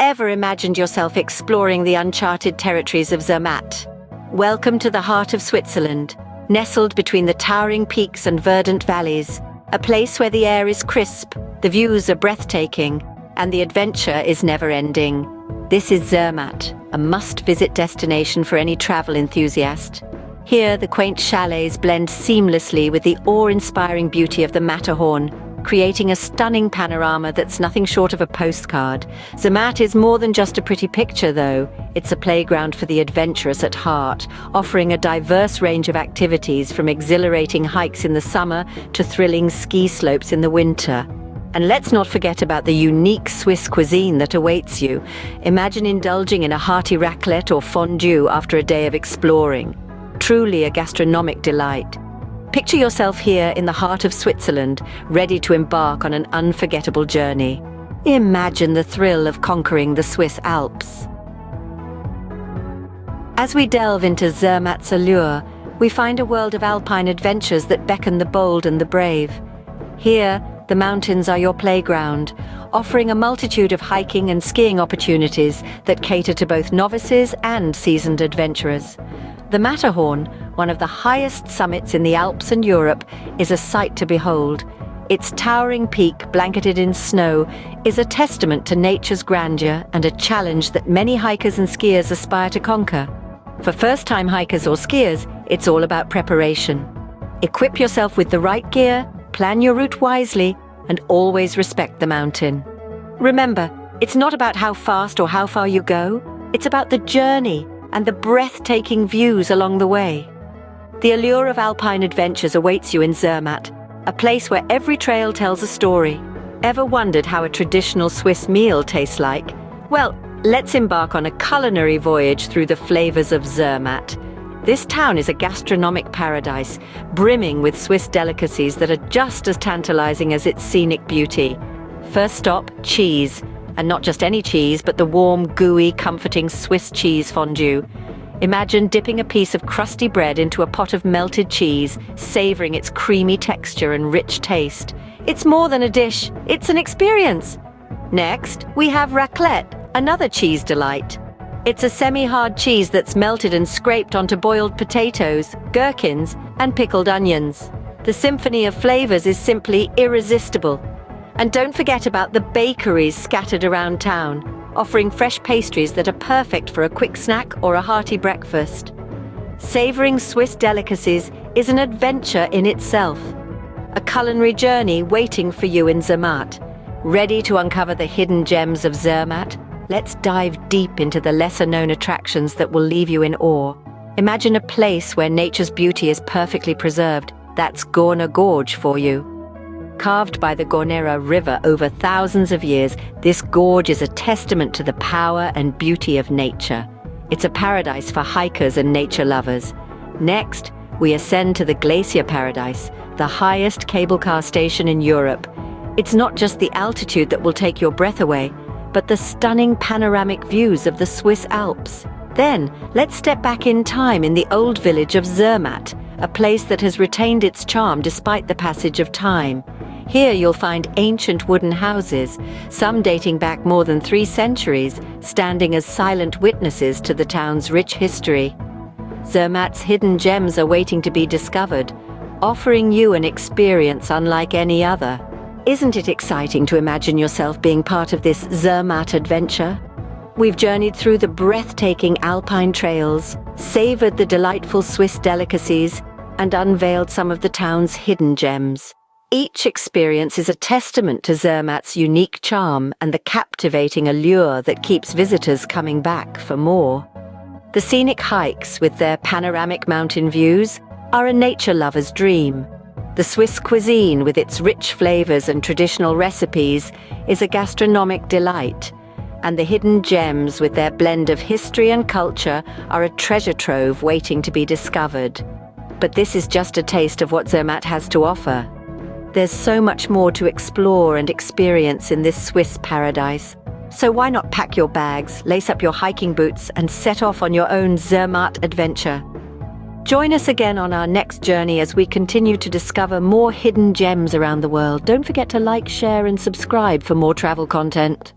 ever imagined yourself exploring the uncharted territories of Zermatt? Welcome to the heart of Switzerland, nestled between the towering peaks and verdant valleys, a place where the air is crisp, the views are breathtaking, and the adventure is never-ending. This is Zermatt, a must-visit destination for any travel enthusiast. Here, the quaint chalets blend seamlessly with the awe-inspiring beauty of the Matterhorn, creating a stunning panorama that's nothing short of a postcard. Zermatt is more than just a pretty picture, though. It's a playground for the adventurous at heart, offering a diverse range of activities from exhilarating hikes in the summer to thrilling ski slopes in the winter. And let's not forget about the unique Swiss cuisine that awaits you. Imagine indulging in a hearty raclette or fondue after a day of exploring. Truly a gastronomic delight. Picture yourself here in the heart of Switzerland, ready to embark on an unforgettable journey. Imagine the thrill of conquering the Swiss Alps. As we delve into Zermatt's allure, we find a world of alpine adventures that beckon the bold and the brave. Here, the mountains are your playground, offering a multitude of hiking and skiing opportunities that cater to both novices and seasoned adventurers. The Matterhorn, one of the highest summits in the Alps and Europe, is a sight to behold. Its towering peak, blanketed in snow, is a testament to nature's grandeur and a challenge that many hikers and skiers aspire to conquer. For first-time hikers or skiers, it's all about preparation. Equip yourself with the right gear, plan your route wisely, and always respect the mountain. Remember, it's not about how fast or how far you go, it's about the journey and the breathtaking views along the way. The allure of alpine adventures awaits you in Zermatt, a place where every trail tells a story. Ever wondered how a traditional Swiss meal tastes like? Well, let's embark on a culinary voyage through the flavors of Zermatt. This town is a gastronomic paradise, brimming with Swiss delicacies that are just as tantalizing as its scenic beauty. First stop, cheese. And not just any cheese, but the warm, gooey, comforting Swiss cheese fondue. Imagine dipping a piece of crusty bread into a pot of melted cheese, savoring its creamy texture and rich taste. It's more than a dish, it's an experience. Next, we have raclette, another cheese delight. It's a semi-hard cheese that's melted and scraped onto boiled potatoes, gherkins, and pickled onions. The symphony of flavors is simply irresistible. And don't forget about the bakeries scattered around town, offering fresh pastries that are perfect for a quick snack or a hearty breakfast. Savoring Swiss delicacies is an adventure in itself. A culinary journey waiting for you in Zermatt. Ready to uncover the hidden gems of Zermatt? Let's dive deep into the lesser-known attractions that will leave you in awe. Imagine a place where nature's beauty is perfectly preserved. That's Gorner Gorge for you. Carved by the Gornera River over thousands of years, this gorge is a testament to the power and beauty of nature. It's a paradise for hikers and nature lovers. Next, we ascend to the Glacier Paradise, the highest cable car station in Europe. It's not just the altitude that will take your breath away, but the stunning panoramic views of the Swiss Alps. Then, let's step back in time in the old village of Zermatt, a place that has retained its charm despite the passage of time. Here you'll find ancient wooden houses, some dating back more than 3 centuries, standing as silent witnesses to the town's rich history. Zermatt's hidden gems are waiting to be discovered, offering you an experience unlike any other. Isn't it exciting to imagine yourself being part of this Zermatt adventure? We've journeyed through the breathtaking alpine trails, savored the delightful Swiss delicacies, and unveiled some of the town's hidden gems. Each experience is a testament to Zermatt's unique charm and the captivating allure that keeps visitors coming back for more. The scenic hikes with their panoramic mountain views are a nature lover's dream. The Swiss cuisine with its rich flavors and traditional recipes is a gastronomic delight. And the hidden gems with their blend of history and culture are a treasure trove waiting to be discovered. But this is just a taste of what Zermatt has to offer. There's so much more to explore and experience in this Swiss paradise. So why not pack your bags, lace up your hiking boots, and set off on your own Zermatt adventure? Join us again on our next journey as we continue to discover more hidden gems around the world. Don't forget to like, share, and subscribe for more travel content.